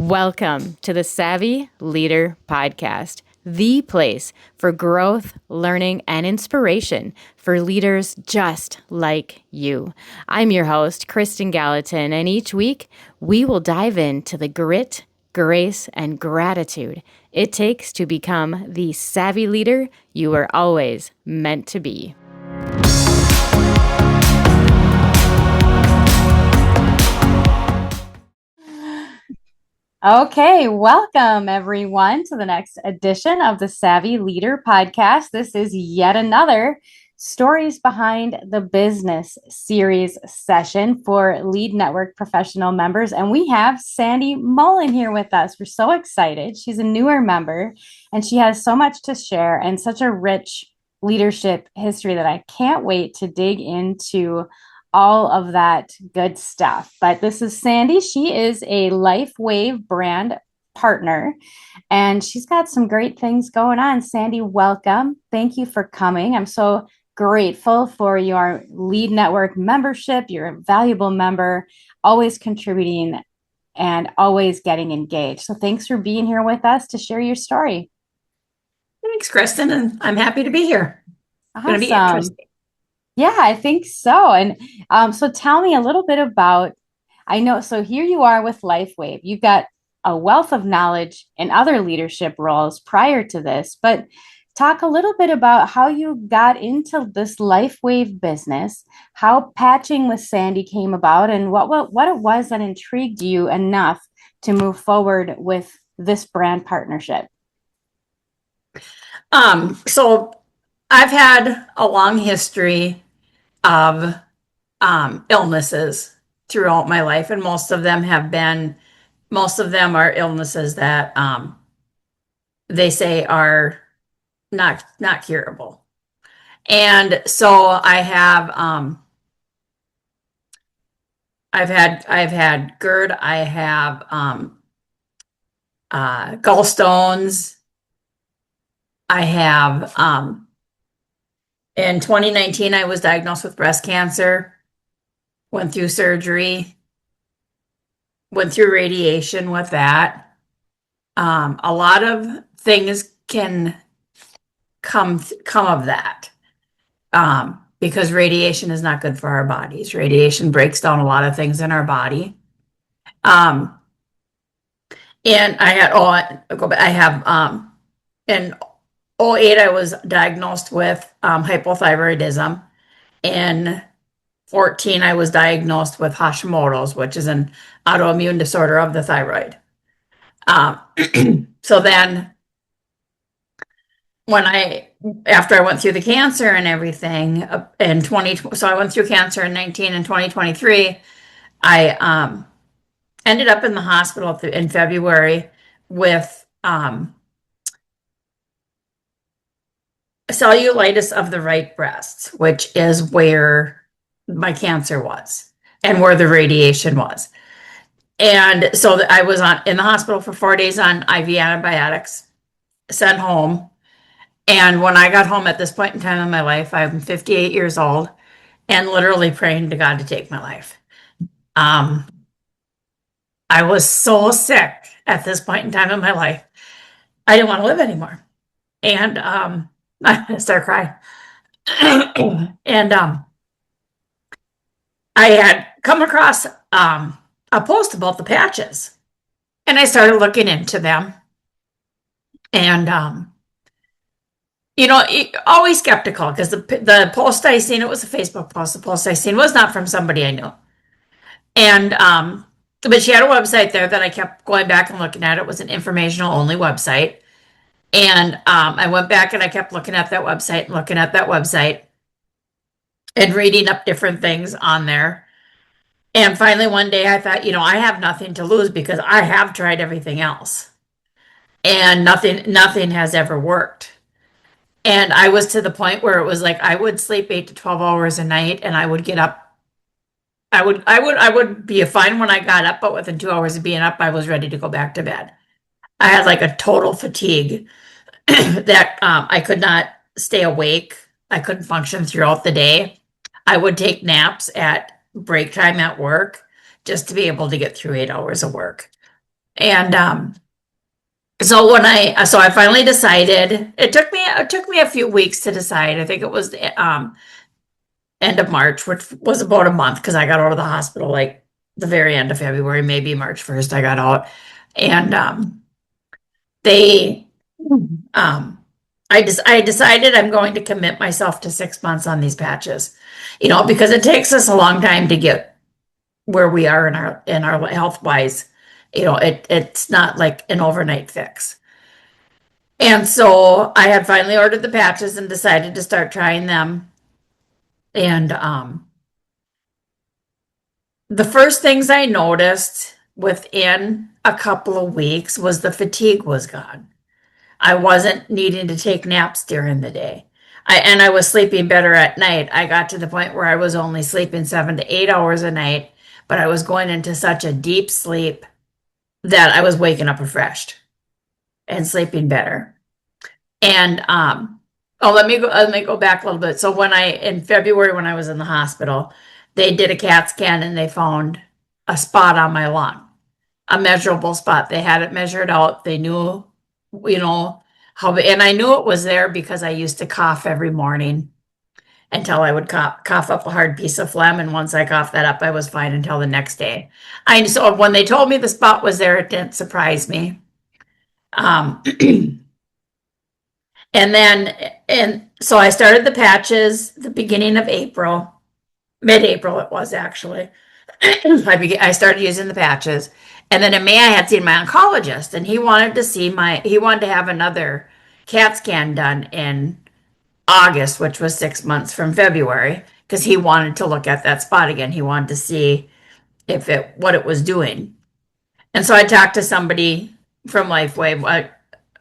Welcome to the Savvy Leader Podcast, the place for growth, learning, and inspiration for leaders just like you. I'm your host, Kristin Gallatin, and each week we will dive into the grit, grace, and gratitude it takes to become the savvy leader you were always meant to be. Okay, welcome everyone to the next edition of the Savvy Leader Podcast. This is yet another Stories Behind the Business series session for Lead Network professional members. And we have Sandy Molin here with us. We're so excited. She's a newer member and she has so much to share and such a rich leadership history that I can't wait to dig into all of that good stuff. But this is Sandy. She is a LifeWave brand partner, and she's got some great things going on. Sandy, welcome. Thank you for coming. I'm so grateful for your Lead Network membership. You're a valuable member, always contributing and always getting engaged. So thanks for being here with us to share your story. Thanks, Kristin, and I'm happy to be here. Awesome. It's going to be interesting. Yeah, I think so. And so tell me a little bit about, so here you are with LifeWave. You've got a wealth of knowledge in other leadership roles prior to this, but talk a little bit about how you got into this LifeWave business, how Patching with Sandy came about, and what it was that intrigued you enough to move forward with this brand partnership. So I've had a long history of illnesses throughout my life, and most of them are illnesses that they say are not curable. And so I've had GERD, I have gallstones, I have in 2019, I was diagnosed with breast cancer, went through surgery, went through radiation with that. A lot of things can come of that because radiation is not good for our bodies. Radiation breaks down a lot of things in our body. And in 2008, I was diagnosed with hypothyroidism. In 2014, I was diagnosed with Hashimoto's, which is an autoimmune disorder of the thyroid. So then after I went through the cancer and everything so I went through cancer in 2019 and 2023, I ended up in the hospital in February with cellulitis of the right breast, which is where my cancer was and where the radiation was. And so I was in the hospital for 4 days on IV antibiotics, sent home. And when I got home at this point in time in my life, I'm 58 years old and literally praying to God to take my life. I was so sick at this point in time in my life. I didn't want to live anymore. And I started crying. And I had come across a post about the patches, and I started looking into them. And always skeptical because the post I seen, it was a Facebook post. The post I seen was not from somebody I knew. And but she had a website there that I kept going back and looking at. It was an informational only website. And I went back and I kept looking at that website and reading up different things on there. And finally one day I thought, I have nothing to lose because I have tried everything else. And nothing has ever worked. And I was to the point where it was like I would sleep 8 to 12 hours a night and I would get up. I would be fine when I got up, but within 2 hours of being up, I was ready to go back to bed. I had like a total fatigue that I could not stay awake. I couldn't function throughout the day. I would take naps at break time at work just to be able to get through 8 hours of work. And so I finally decided. It took me a few weeks to decide. I think it was end of March, which was about a month because I got out of the hospital like the very end of February, maybe March 1st I got out. And they I decided I'm going to commit myself to 6 months on these patches, because it takes us a long time to get where we are in our health wise. It's not like an overnight fix. And so I had finally ordered the patches and decided to start trying them. And the first things I noticed within a couple of weeks was the fatigue was gone. I wasn't needing to take naps during the day. I was sleeping better at night. I got to the point where I was only sleeping 7 to 8 hours a night, but I was going into such a deep sleep that I was waking up refreshed and sleeping better. And let me go back a little bit. So in February when I was in the hospital, they did a CAT scan and they found a spot on my lung, a measurable spot. They had it measured out. They knew, and I knew it was there because I used to cough every morning until I would cough up a hard piece of phlegm. And once I coughed that up, I was fine until the next day. So when they told me the spot was there, it didn't surprise me. Um, and so I started the patches the beginning of April, mid-April it was actually. I started using the patches. And then in May, I had seen my oncologist, and he wanted to have another CAT scan done in August, which was 6 months from February, because he wanted to look at that spot again. He wanted to see what it was doing. And so I talked to somebody from LifeWave,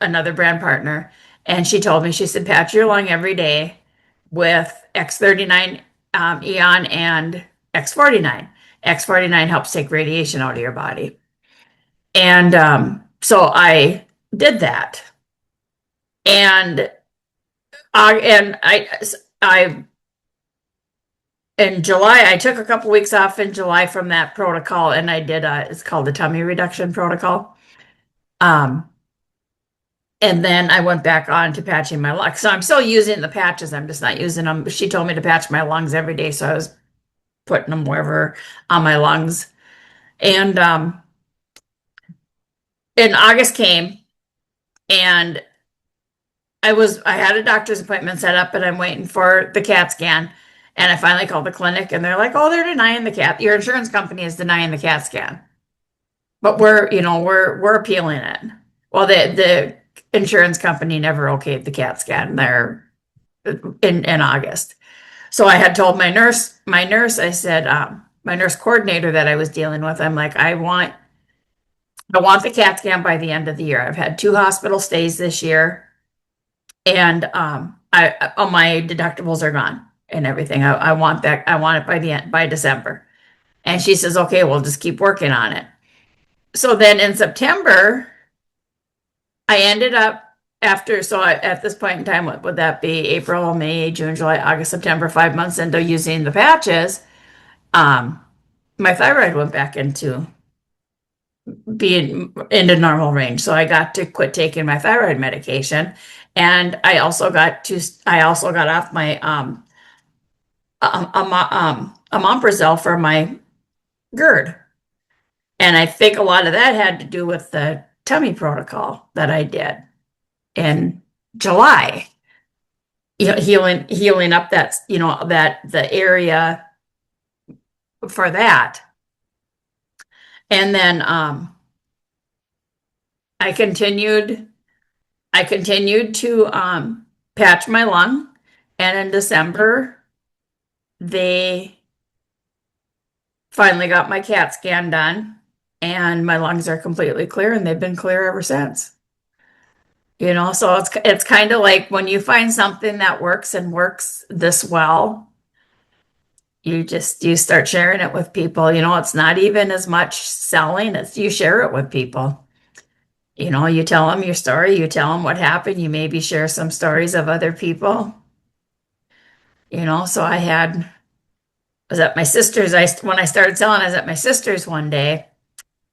another brand partner, and she told me, she said, patch your lung every day with X39 Eon and X49. X49 helps take radiation out of your body. And so I did that. And I in July, I took a couple weeks off in July from that protocol, and I did it's called the tummy reduction protocol. And then I went back on to patching my lungs. So I'm still using the patches. I'm just not using them. She told me to patch my lungs every day, so I was putting them wherever on my lungs. And in August came, and I had a doctor's appointment set up, and I'm waiting for the CAT scan. And I finally called the clinic, and they're like, "Oh, they're denying the CAT. Your insurance company is denying the CAT scan, but we're appealing it." Well, the insurance company never okayed the CAT scan there in August. So I had told my nurse, I said, my nurse coordinator that I was dealing with, I'm like, I want the CAT scan by the end of the year. I've had 2 hospital stays this year, and all my deductibles are gone and everything. I want that. I want it by December. And she says, okay, we'll just keep working on it. So then in September, I ended up at this point in time, what would that be? April, May, June, July, August, September, 5 months into using the patches, my thyroid went back into being into normal range. So I got to quit taking my thyroid medication. And I also got off my omeprazole for my GERD. And I think a lot of that had to do with the tummy protocol that I did in July. Healing up the area for that. And then I continued to patch my lung, and in December they finally got my CAT scan done, and my lungs are completely clear, and they've been clear ever since. So it's kind of like when you find something that works and works this well, you start sharing it with people. It's not even as much selling, it's you share it with people. You tell them your story, you tell them what happened, you maybe share some stories of other people. So I was at my sister's. When I started selling, I was at my sister's one day,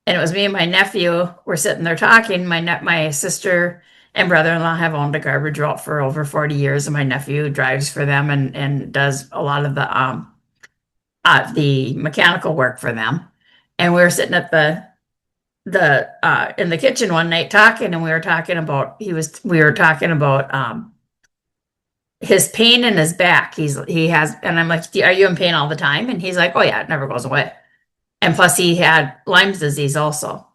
And it was me and my nephew were sitting there talking. My sister and brother-in-law have owned a garbage route for over 40 years, and my nephew drives for them and does a lot of the mechanical work for them. And we were sitting at the in the kitchen one night talking, and we were talking about his pain in his back. He has, and I'm like, are you in pain all the time? And he's like, oh yeah, it never goes away. And plus he had Lyme's disease also.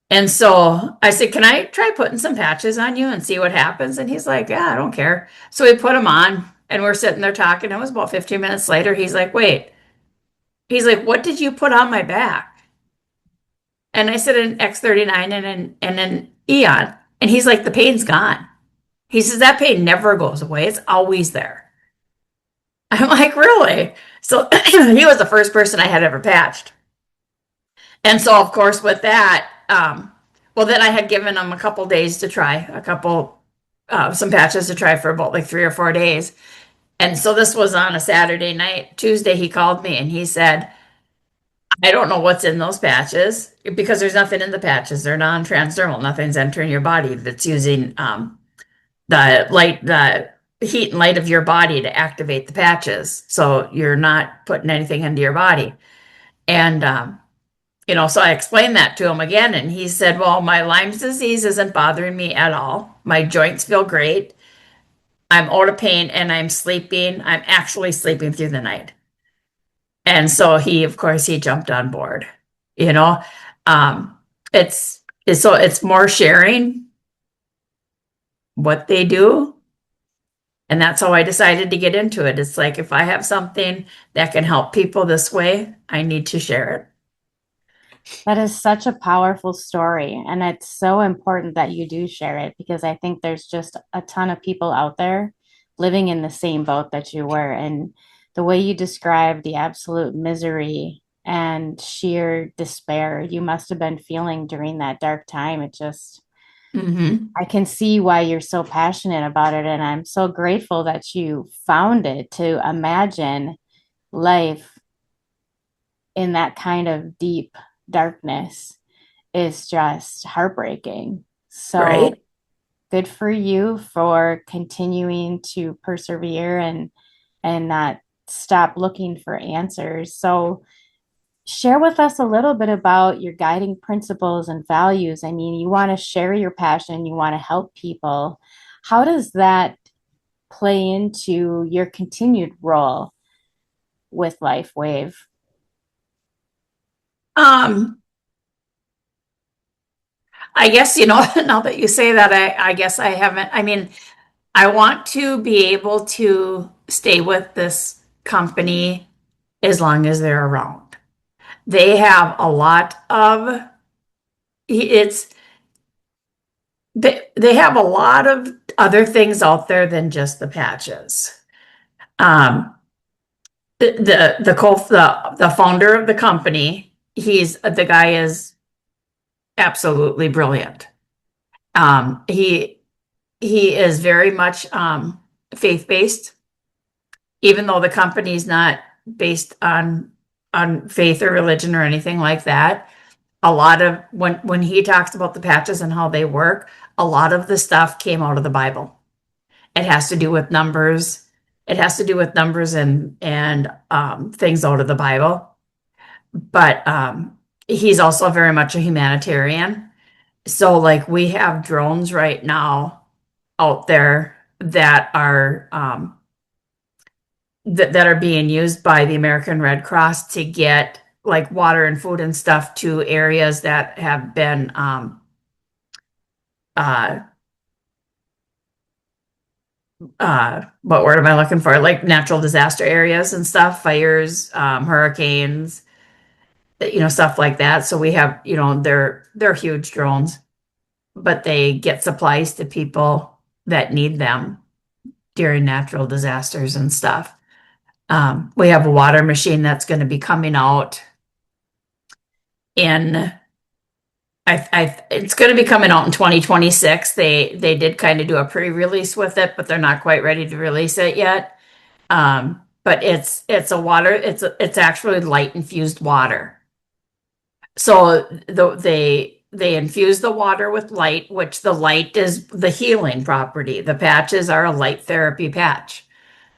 And so I said, can I try putting some patches on you and see what happens? And he's like, yeah, I don't care. So we put them on and we're sitting there talking. It was about 15 minutes later. He's like, wait, he's like, what did you put on my back? And I said, an X39 and an Eon. And he's like, the pain's gone. He says, that pain never goes away. It's always there. I'm like, really? So he was the first person I had ever patched. And so, of course, with that, well, then I had given him a couple days to try, some patches to try for about like 3 or 4 days. And so this was on a Saturday night. Tuesday, he called me and he said, I don't know what's in those patches because there's nothing in the patches. They're non-transdermal. Nothing's entering your body that's using the heat and light of your body to activate the patches. So you're not putting anything into your body. And so I explained that to him again, and he said, well, my Lyme's disease isn't bothering me at all. My joints feel great. I'm out of pain and I'm sleeping. I'm actually sleeping through the night. And so of course, he jumped on board, you know. Um, it's more sharing what they do. And that's how I decided to get into it. It's like, if I have something that can help people this way, I need to share it. That is such a powerful story. And it's so important that you do share it because I think there's just a ton of people out there living in the same boat that you were. And the way you describe the absolute misery and sheer despair you must have been feeling during that dark time, it just, Mm-hmm. I can see why you're so passionate about it. And I'm so grateful that you found it to imagine life in that kind of deep darkness is just heartbreaking. So Right? good for you for continuing to persevere and not stop looking for answers. So share with us a little bit about your guiding principles and values. I mean, you want to share your passion, you want to help people. How does that play into your continued role with LifeWave? Um, I guess, now that you say that, I guess I haven't, I mean, I want to be able to stay with this company as long as they're around. They have a lot of, it's, they have a lot of other things out there than just the patches. Um, the founder of the company, the guy is absolutely brilliant. He is very much faith-based, even though the company's not based on faith or religion or anything like that. A lot of when he talks about the patches and how they work, a lot of the stuff came out of the Bible. It has to do with numbers. It has to do with numbers and things out of the Bible. But he's also very much a humanitarian. So, like, we have drones right now out there that are being used by the American Red Cross to get like water and food and stuff to areas that have been uh what word am I looking for? Like natural disaster areas and stuff, fires, hurricanes, stuff like that. So we have, they're huge drones, but they get supplies to people that need them during natural disasters and stuff. We have a water machine that's going to be coming out in it's going to be coming out in 2026. They did kind of do a pre-release with it, but they're not quite ready to release it yet. But it's actually light infused water. So they infuse the water with light, which the light is the healing property. The patches are a light therapy patch.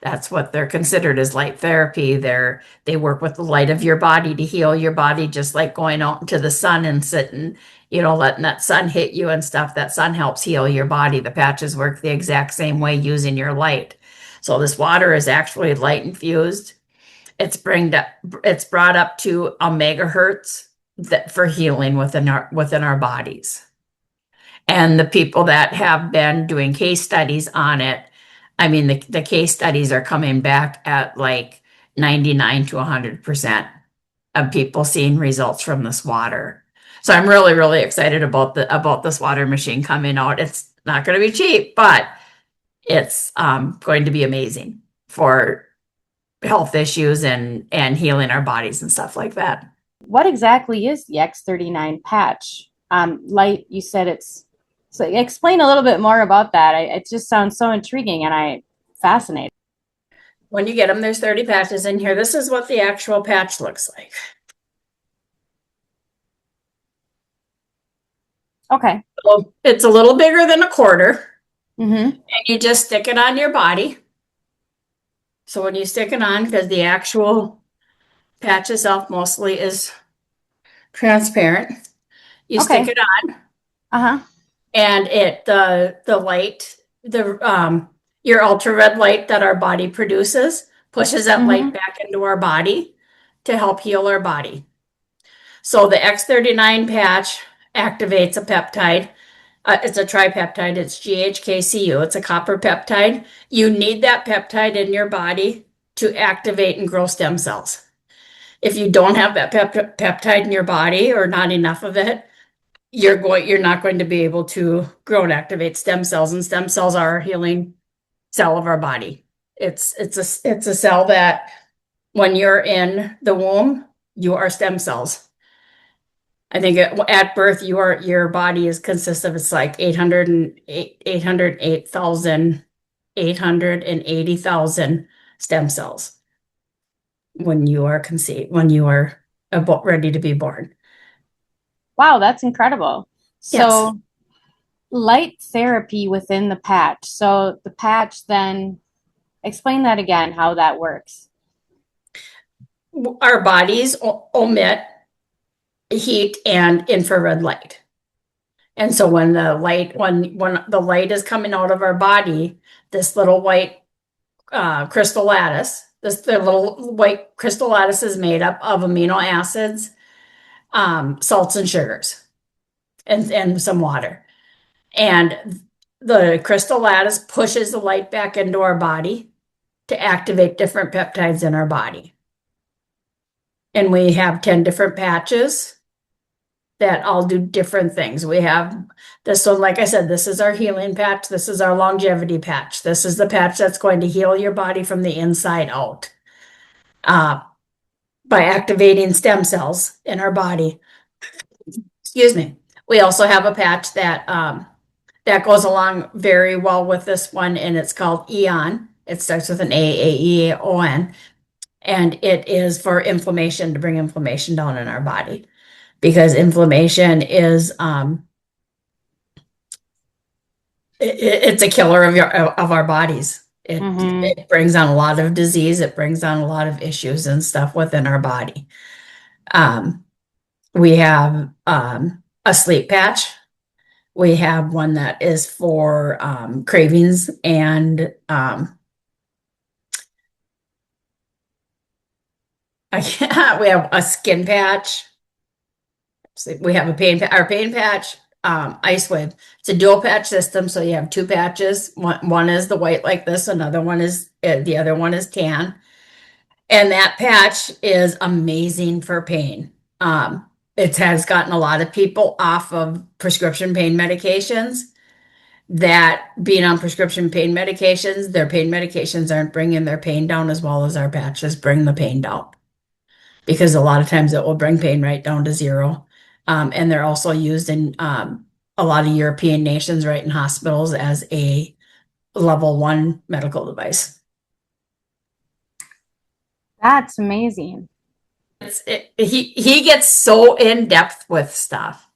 That's what they're considered as light therapy. They work with the light of your body to heal your body, just like going out into the sun and sitting, letting that sun hit you and stuff. That sun helps heal your body. The patches work the exact same way using your light. So this water is actually light infused. It's brought up to a megahertz for healing within our bodies. And the people that have been doing case studies on it, I mean, the case studies are coming back at like 99 to 100% of people seeing results from this water. So I'm really, really excited about this water machine coming out. It's not going to be cheap, but it's going to be amazing for health issues and healing our bodies and stuff like that. What exactly is the X39 patch? Light, you said so explain a little bit more about that. It just sounds so intriguing and I fascinated. When you get them, there's 30 patches in here. This is what the actual patch looks like. Okay. So it's a little bigger than a quarter. Mm-hmm. And you just stick it on your body. So when you stick it on, because the actual patch itself mostly is transparent, you stick it on. Uh-huh. And the light, your ultra red light that our body produces pushes that light back into our body to help heal our body. So the X39 patch activates a peptide. It's a tripeptide. It's GHKCU. It's a copper peptide. You need that peptide in your body to activate and grow stem cells. If you don't have that peptide in your body or not enough of it, you're not going to be able to grow and activate stem cells. And stem cells are a healing cell of our body. It's a cell that when you're in the womb, you are stem cells. I think at birth, your body consists of, it's like 880,000 stem cells when you are conceived, when you are ready to be born. Wow, that's incredible. So Yes. light therapy within the patch. So the patch then, explain that again, how that works. Our bodies emit heat and infrared light. And so when the light is coming out of our body, this little white crystal lattice, the little white crystal lattice is made up of amino acids, salts and sugars, and some water. And the crystal lattice pushes the light back into our body to activate different peptides in our body. And we have 10 different patches that all do different things. We have this one, like I said, this is our healing patch. This is our longevity patch. This is the patch that's going to heal your body from the inside out by activating stem cells in our body. Excuse me. We also have a patch that goes along very well with this one, and it's called EON. It starts with an AAEON, and it is for inflammation, to bring inflammation down in our body. Because inflammation is it's a killer of our bodies. It brings on a lot of disease. It brings on a lot of issues and stuff within our body. We have a sleep patch. We have one that is for cravings, and we have a skin patch. We have our pain patch, LifeWave. It's a dual patch system, so you have two patches. One is the white like this, the other one is tan. And that patch is amazing for pain. It has gotten a lot of people off of prescription pain medications. That being on prescription pain medications, their pain medications aren't bringing their pain down as well as our patches bring the pain down. Because a lot of times it will bring pain right down to zero. And they're also used in a lot of European nations, right, in hospitals as a level 1 medical device. That's amazing. he gets so in depth with stuff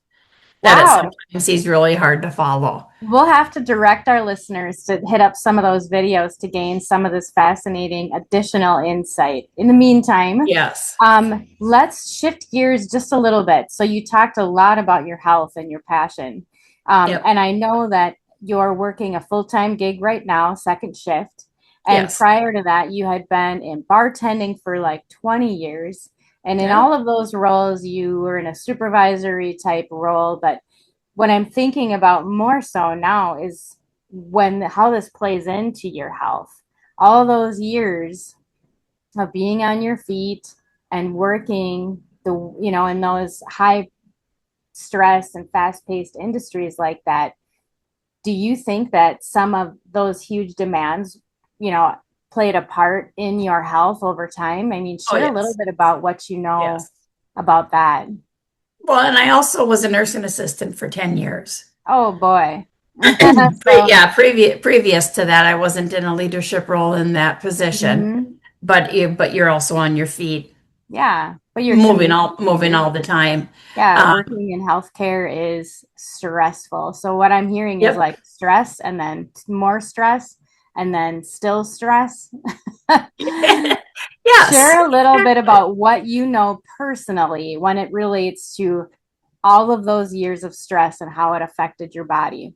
that it's Wow. sometimes he's really hard to follow. We'll have to direct our listeners to hit up some of those videos to gain some of this fascinating additional insight. In the meantime, Yes. let's shift gears just a little bit. So you talked a lot about your health and your passion. Yep. And I know that you're working a full-time gig right now, second shift. And Yes. prior to that, you had been in bartending for like 20 years. And in Yeah. all of those roles, you were in a supervisory type role. But what I'm thinking about more so now is how this plays into your health. All those years of being on your feet and working in those high stress and fast paced industries like that. Do you think that some of those huge demands, played a part in your health over time? I mean, Oh, share a little yes. bit about what you know Yes. about that. Well, and I also was a nursing assistant for 10 years. Oh boy. So, Yeah, previous to that, I wasn't in a leadership role in that position, mhm. but you're also on your feet, Yeah, but you're moving commuting. all the time. Yeah, Um, working in healthcare is stressful. So what I'm hearing is yep. like stress and then more stress and then still stress. Yes. Share a little bit about what you know personally when it relates to all of those years of stress and how it affected your body.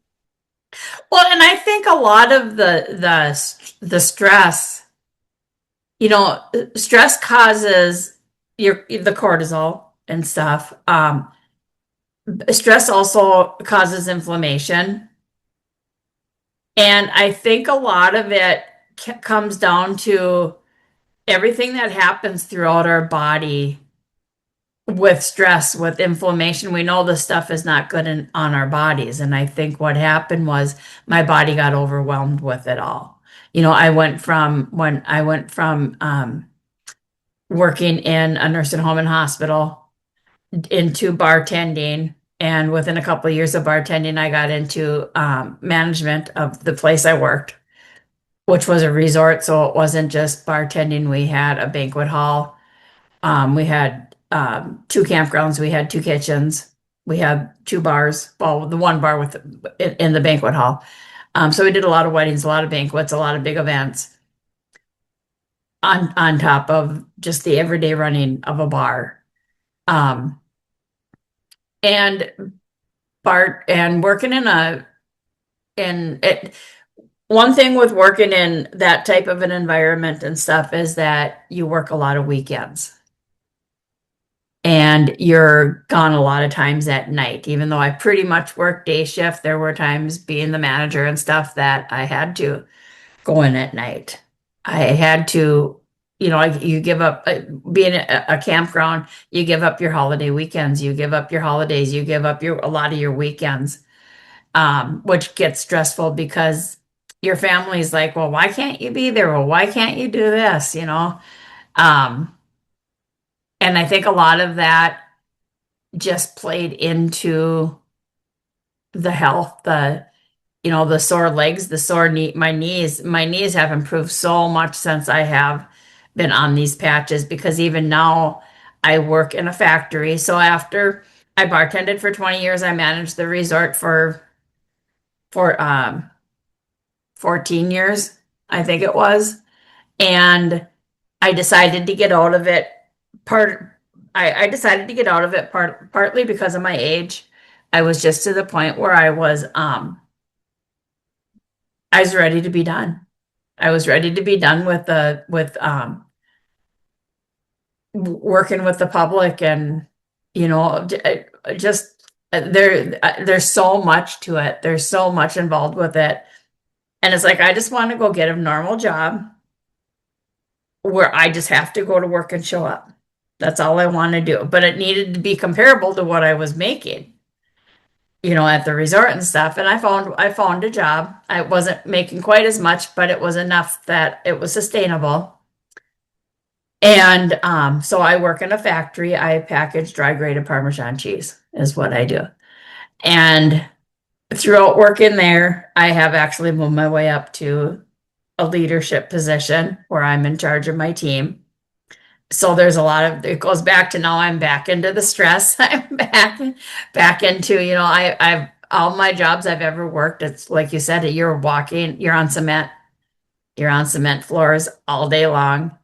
Well, and I think a lot of the stress, stress causes the cortisol and stuff. Stress also causes inflammation. And I think a lot of it comes down to everything that happens throughout our body with stress, with inflammation. We know the stuff is not good on our bodies. And I think what happened was my body got overwhelmed with it all. I went from working in a nursing home and hospital into bartending. And within a couple of years of bartending, I got into management of the place I worked, which was a resort. So it wasn't just bartending. We had a banquet hall. We had two campgrounds. We had two kitchens. We had two bars. Well, the one bar in the banquet hall. So we did a lot of weddings, a lot of banquets, a lot of big events on top of just the everyday running of a bar. Um, and working in it. One thing with working in that type of an environment and stuff is that you work a lot of weekends. And you're gone a lot of times at night. Even though I pretty much worked day shift, there were times being the manager and stuff that I had to go in at night. I had to, you give up being a campground, you give up your holiday weekends, you give up your holidays, you give up a lot of your weekends, which gets stressful because your family's like, well, why can't you be there? Well, why can't you do this? Um, and I think a lot of that just played into the health, the sore legs, the sore knee, my knees have improved so much since I have been on these patches, because even now I work in a factory. So after I bartended for 20 years, I managed the resort for 14 years, I think it was. And I decided to get out of it part I decided to get out of it partly because of my age. I was just to the point where I was ready to be done. I was ready to be done with working with the public, and just there's so much to it. There's so much involved with it. And it's like I just want to go get a normal job where I just have to go to work and show up. That's all I want to do. But it needed to be comparable to what I was making, at the resort and stuff. And I found a job. I wasn't making quite as much, but it was enough that it was sustainable. And so I work in a factory. I package dry grated Parmesan cheese is what I do. And throughout working there, I have actually moved my way up to a leadership position where I'm in charge of my team. So there's a lot of, it goes back to now I'm back into the stress. I'm back into, I've all my jobs I've ever worked, it's like you said, you're on cement floors all day long.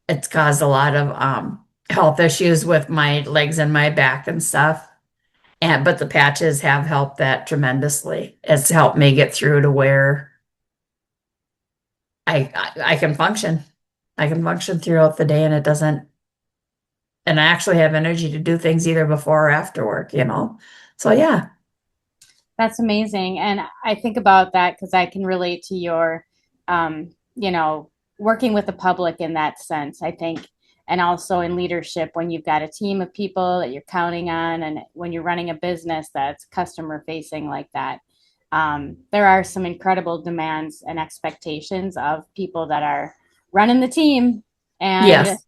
It's caused a lot of health issues with my legs and my back and stuff. And but the patches have helped that tremendously. It's helped me get through to where I can function. I can function throughout the day and it doesn't, and I actually have energy to do things either before or after work. So yeah. That's amazing. And I think about that because I can relate to your, you know, working with the public in that sense, I think. And also in leadership, when you've got a team of people that you're counting on, and when you're running a business that's customer facing like that, there are some incredible demands and expectations of people that are running the team. And, Yes.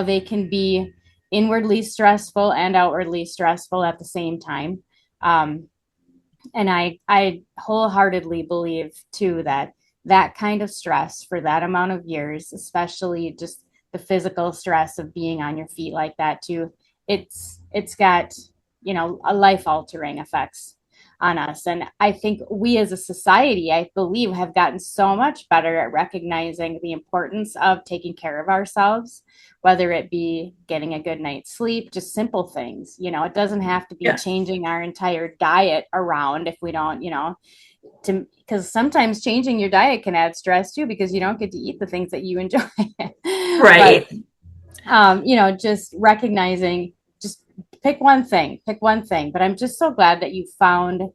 they can be inwardly stressful and outwardly stressful at the same time. Um, and I wholeheartedly believe too that that kind of stress for that amount of years, especially just the physical stress of being on your feet like that too, it's got, a life altering effects on us. And I think we as a society, I believe, have gotten so much better at recognizing the importance of taking care of ourselves, whether it be getting a good night's sleep, just simple things. It doesn't have to be Yeah. changing our entire diet around if we don't, to because sometimes changing your diet can add stress too because you don't get to eat the things that you enjoy. But Right. just recognizing, just pick one thing. But I'm just so glad that you found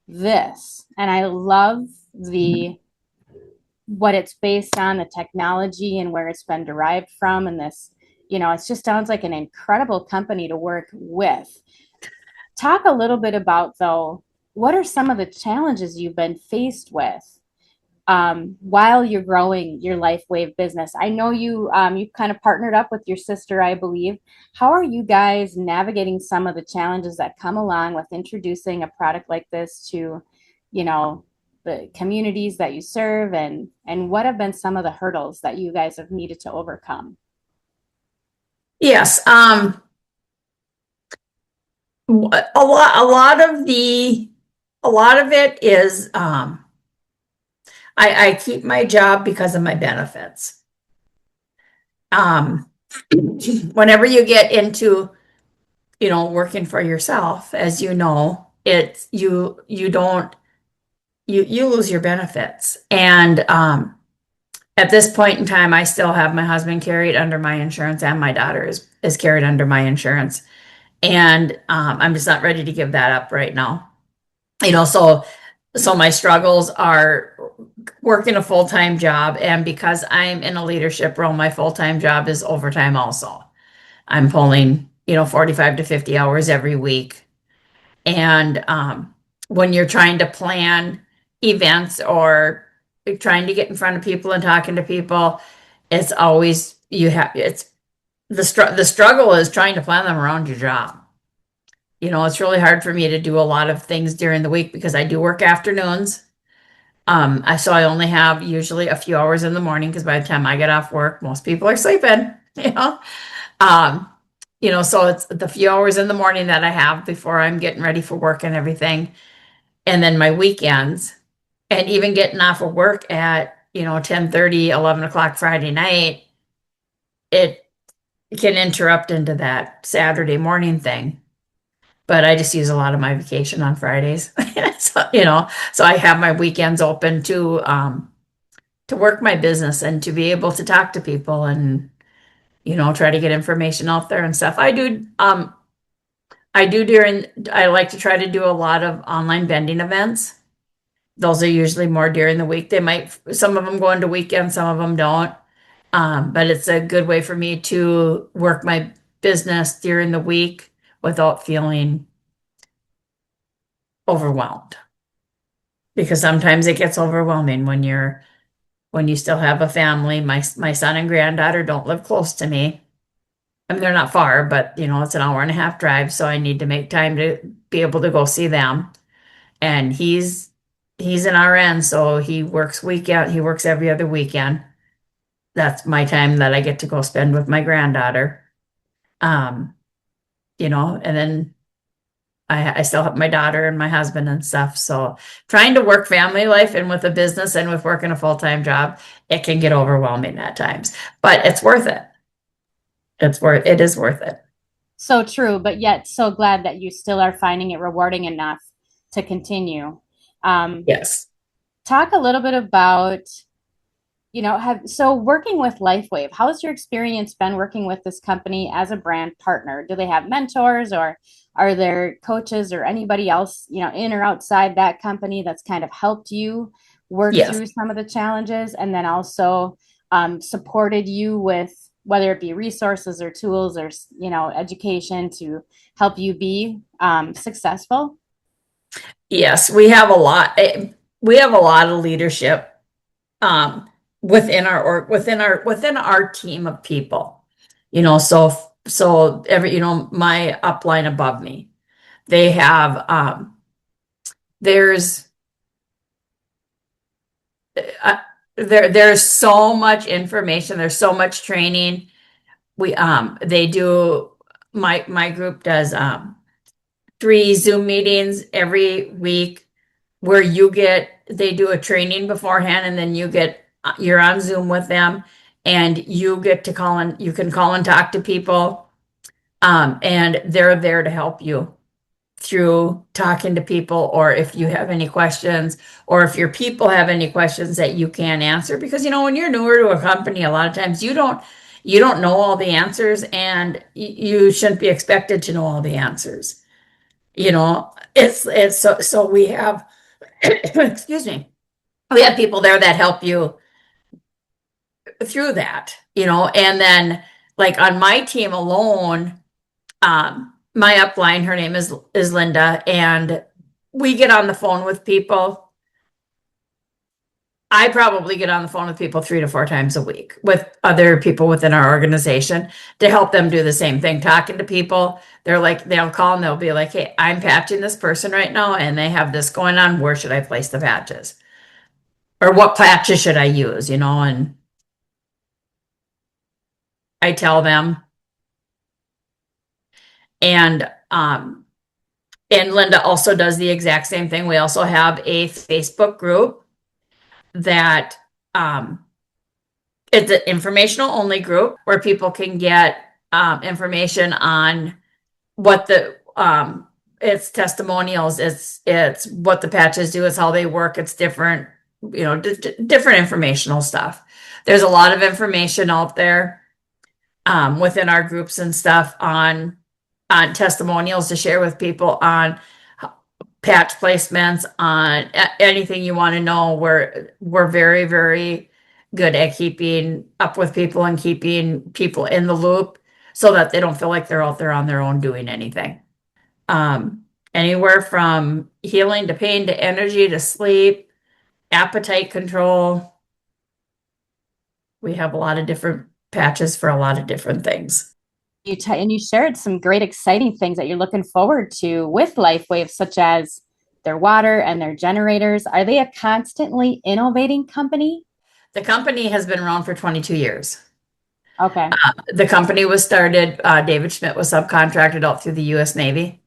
this. And I love the what it's based on, the technology and where it's been derived from. And this, it just sounds like an incredible company to work with. Talk a little bit about, though, what are some of the challenges you've been faced with while you're growing your LifeWave business? I know you kind of partnered up with your sister, I believe. How are you guys navigating some of the challenges that come along with introducing a product like this to, you know, the communities that you serve, and what have been some of the hurdles that you guys have needed to overcome? Yes. A lot of it is, I keep my job because of my benefits. Um, whenever you get into, working for yourself, as you know, it's you don't you lose your benefits. And at this point in time, I still have my husband carried under my insurance and my daughter is carried under my insurance. And I'm just not ready to give that up right now. So my struggles are working a full-time job, and because I'm in a leadership role, my full-time job is overtime also. I'm pulling, 45 to 50 hours every week. And when you're trying to plan events or trying to get in front of people and talking to people, it's always it's the struggle is trying to plan them around your job. It's really hard for me to do a lot of things during the week because I do work afternoons. So I only have usually a few hours in the morning because by the time I get off work, most people are sleeping, you know. Um, so it's the few hours in the morning that I have before I'm getting ready for work and everything. And then my weekends and even getting off of work at, 10:30, 11 o'clock Friday night, it can interrupt into that Saturday morning thing. But I just use a lot of my vacation on Fridays. So I have my weekends open to work my business and to be able to talk to people and, try to get information out there and stuff. I like to try to do a lot of online vending events. Those are usually more during the week. Some of them go into weekends, some of them don't. But it's a good way for me to work my business during the week without feeling overwhelmed. Because sometimes it gets overwhelming when you still have a family. My son and granddaughter don't live close to me. I mean, they're not far, but it's an hour and a half drive, so I need to make time to be able to go see them. And he's an RN, so he works every other weekend. that's my time that I get to go spend with my granddaughter. Um, and then I still have my daughter and my husband and stuff. So trying to work family life and with a business and with working a full-time job, it can get overwhelming at times, but it's worth it. It is worth it. So true, but yet so glad that you still are finding it rewarding enough to continue. Yes. Talk a little bit about, working with LifeWave, how has your experience been working with this company as a brand partner? Do they have mentors, or are there coaches or anybody else, in or outside that company that's kind of helped you work Yes. through some of the challenges, and then also supported you with whether it be resources or tools or, education to help you be successful? Yes, we have a lot. We have a lot of leadership um, within our team of people. So every my upline above me, they have there's uh, there's so much information. There's so much training. They do my group does 3 Zoom meetings every week where they do a training beforehand, and then you're on Zoom with them, and you get to you can call and talk to people. And they're there to help you through talking to people, or if you have any questions, or if your people have any questions that you can't answer, because when you're newer to a company, a lot of times you don't know all the answers, and you shouldn't be expected to know all the answers. It's so we have excuse me, we have people there that help you through that, and then like on my team alone, my upline, her name is Linda, and we get on the phone with people. I probably get on the phone with people 3 to 4 times a week with other people within our organization to help them do the same thing, talking to people. They'll call and they'll be like, hey, I'm patching this person right now and they have this going on. Where should I place the patches? Or what patches should I use? And I tell them. And Linda also does the exact same thing. We also have a Facebook group that it's an informational only group where people can get information on what it's testimonials, it's what the patches do, it's how they work, it's different, different informational stuff. There's a lot of information out there within our groups and stuff on testimonials to share with people, on patch placements, on anything you want to know. We're very, very good at keeping up with people and keeping people in the loop so that they don't feel like they're out there on their own doing anything. Anywhere from healing to pain to energy to sleep, appetite control. We have a lot of different patches for a lot of different things. And you shared some great exciting things that you're looking forward to with LifeWave, such as their water and their generators. Are they a constantly innovating company? The company has been around for 22 years. Okay. The company was started, David Schmidt was subcontracted out through the U.S. Navy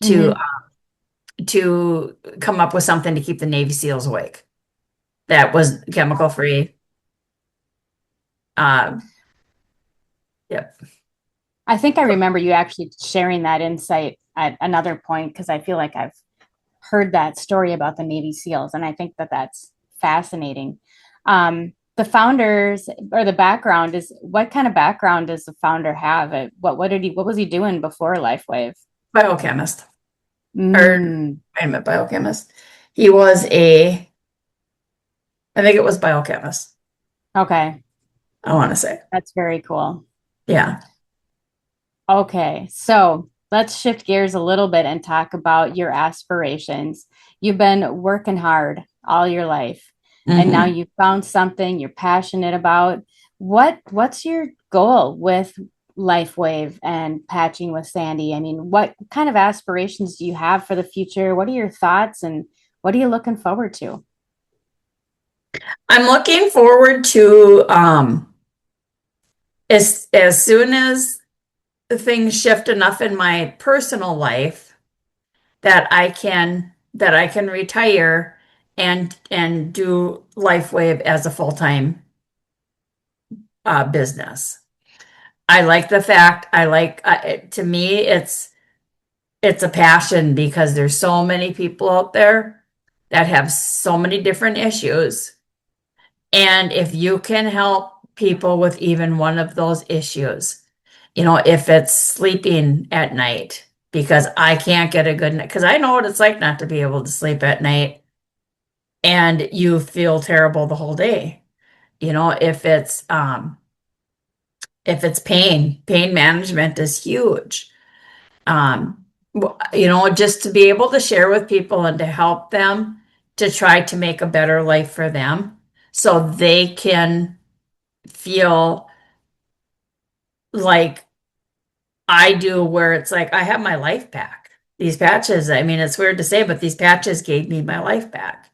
to come up with something to keep the Navy SEALs awake that was chemical free. Yep. I think I remember you actually sharing that insight at another point, because I feel like I've heard that story about the Navy SEALs, and I think that that's fascinating. The founders, or the background, is what kind of background does the founder have? What was he doing before LifeWave? Biochemist. Mm. Biochemist. I think it was biochemist. Okay. I want to say. That's very cool. Yeah. Okay, so let's shift gears a little bit and talk about your aspirations. You've been working hard all your life, and now you've found something you're passionate about. What's your goal with LifeWave and patching with Sandy? I mean, what kind of aspirations do you have for the future? What are your thoughts, and what are you looking forward to? I'm looking forward to as soon as things shift enough in my personal life that I can retire and do LifeWave as a full-time business. I like the fact to me it's a passion because there's so many people out there that have so many different issues. And if you can help people with even one of those issues, if it's sleeping at night because I can't get a good night, because I know what it's like not to be able to sleep at night and you feel terrible the whole day. If it's pain management is huge. Just to be able to share with people and to help them to try to make a better life for them so they can feel like I do, where it's like I have my life back. These patches, I mean, it's weird to say, but these patches gave me my life back,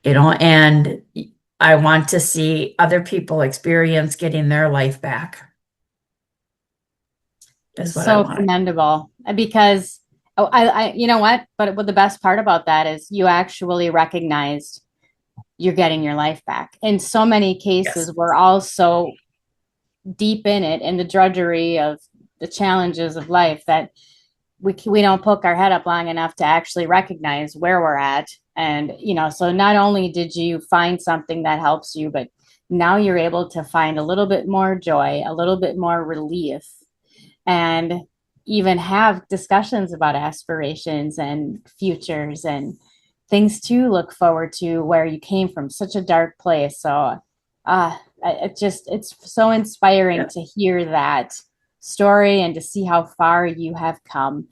and I want to see other people experience getting their life back. Is what I So want. commendable because you know what? But what the best part about that is you actually recognized you're getting your life back. In so many cases, Yes. we're all so deep in the drudgery of the challenges of life that we don't poke our head up long enough to actually recognize where we're at. And, so not only did you find something that helps you, but now you're able to find a little bit more joy, a little bit more relief, and even have discussions about aspirations and futures and things to look forward to where you came from such a dark place. So it's so inspiring to hear that story and to see how far you have come.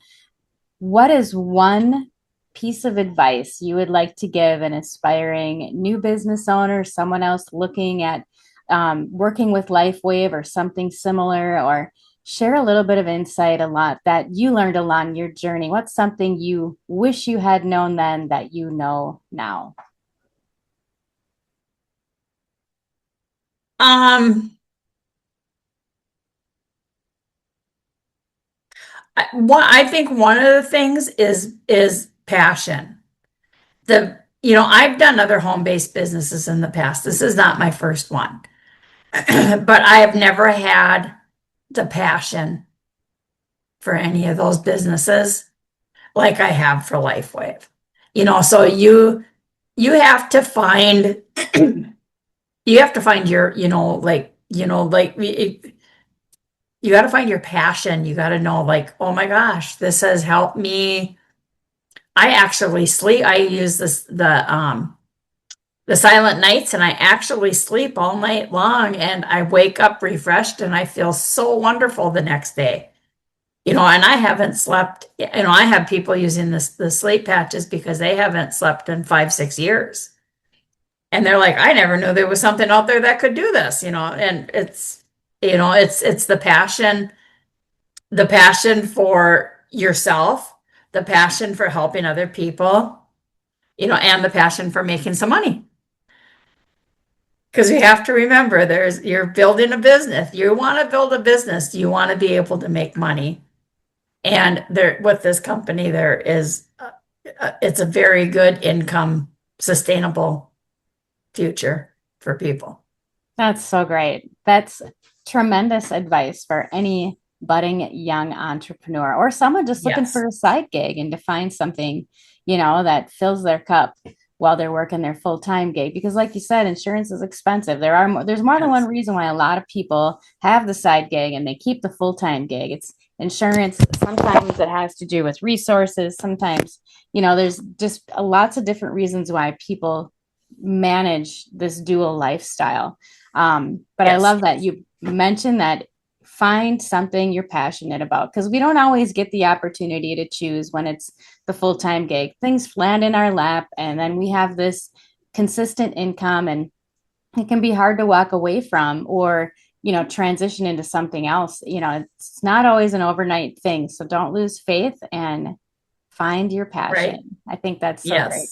What is one piece of advice you would like to give an aspiring new business owner, someone else looking at working with LifeWave or something similar, or share a little bit of insight, a lot that you learned along your journey? What's something you wish you had known then that you know now? I think one of the things is passion. I've done other home-based businesses in the past. This is not my first one, but I have never had the passion for any of those businesses like I have for LifeWave. So you have to find you have to find your, you got to find your passion. You got to know, like, oh my gosh, this has helped me. I actually sleep. I use the silent nights, and I actually sleep all night long, and I wake up refreshed, and I feel so wonderful the next day. And I haven't slept. I have people using the sleep patches because they haven't slept in 5-6 years, and they're like, I never knew there was something out there that could do this. And it's the passion for yourself, the passion for helping other people, and the passion for making some money. Because you have to remember, you're building a business. You want to build a business. You want to be able to make money. And with this company, it's a very good income, sustainable future for people. That's so great. That's tremendous advice for any budding young entrepreneur or someone just looking Yes. for a side gig and to find something, that fills their cup while they're working their full-time gig. Because like you said, insurance is expensive. There's more than one reason why a lot of people have the side gig and they keep the full-time gig. It's insurance. Sometimes it has to do with resources. Sometimes, there's just lots of different reasons why people manage this dual lifestyle. But I love that you mentioned that find something you're passionate about, because we don't always get the opportunity to choose when it's the full-time gig. Things land in our lap, and then we have this consistent income, and it can be hard to walk away from or, transition into something else. It's not always an overnight thing. So don't lose faith and find your passion. Right. I think that's so great.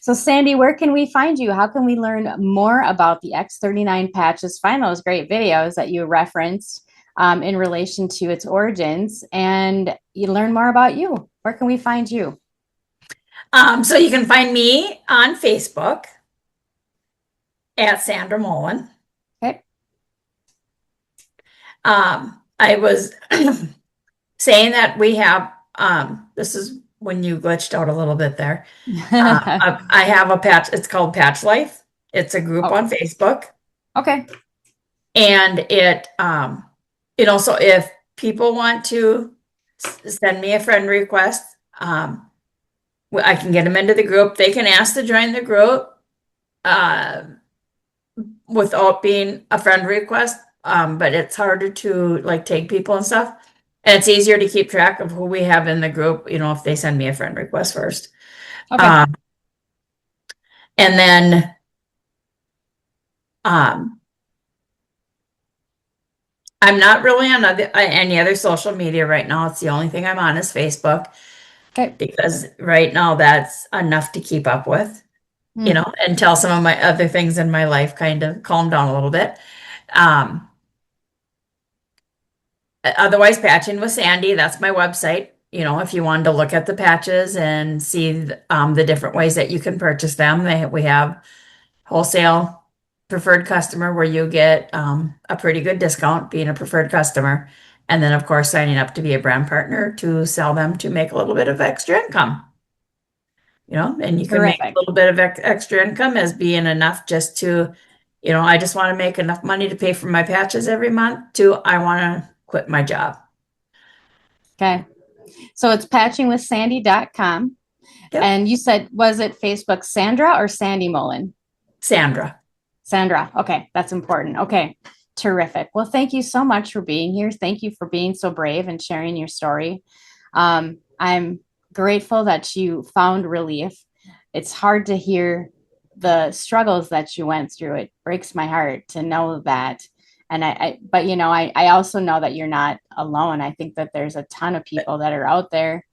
So, Sandy, where can we find you? How can we learn more about the X39 patches? Find those great videos that you referenced in relation to its origins, and you learn more about you. Where can we find you? So you can find me on Facebook at Sandy Molin. Okay. I was saying that we have, this is when you glitched out a little bit there. I have a patch, it's called Patch Life. It's a group Oh, on Facebook. okay. And so if people want to send me a friend request, I can get them into the group. They can ask to join the group without being a friend request. But it's harder to like take people and stuff. And it's easier to keep track of who we have in the group, if they send me a friend request first. Okay. And then I'm not really on any other social media right now. It's the only thing I'm on is Facebook. Okay. Because right now that's enough to keep up with, until some of my other things in my life kind of calm down a little bit. Otherwise, Patching with Sandy, that's my website. If you wanted to look at the patches and see the different ways that you can purchase them, we have wholesale preferred customer where you get a pretty good discount being a preferred customer. And then, of course, signing up to be a brand partner to sell them to make a little bit of extra income. And you can make a little bit of extra income as being enough just to, I just want to make enough money to pay for my patches every month to I want to quit my job. Okay. So it's patchingwithsandy.com. Yep. And you said, was it Facebook Sandra or Sandy Molin? Sandra. Okay. That's important. Okay. Terrific. Well, thank you so much for being here. Thank you for being so brave and sharing your story. I'm grateful that you found relief. It's hard to hear the struggles that you went through. It breaks my heart to know that. And but I also know that you're not alone. I think that there's a ton of people that are out there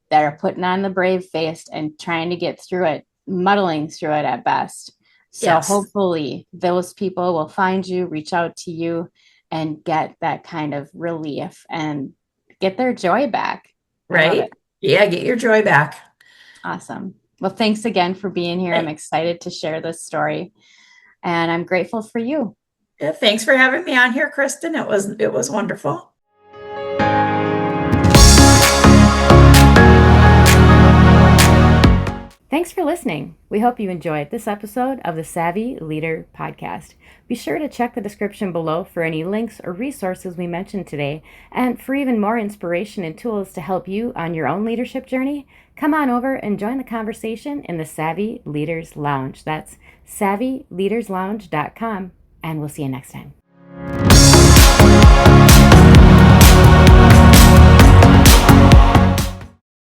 that are putting on the brave face and trying to get through it, muddling through it at best. So hopefully those people will find you, reach out to you, and get that kind of relief and get their joy back. Right? Yeah, get your joy back. Awesome. Well, thanks again for being here. I'm excited to share this story, and I'm grateful for you. Yeah, thanks for having me on here, Kristin. It was wonderful. Thanks for listening. We hope you enjoyed this episode of the Savvy Leader Podcast. Be sure to check the description below for any links or resources we mentioned today. And for even more inspiration and tools to help you on your own leadership journey, come on over and join the conversation in the Savvy Leaders Lounge. That's savvyleaderslounge.com. And we'll see you next time.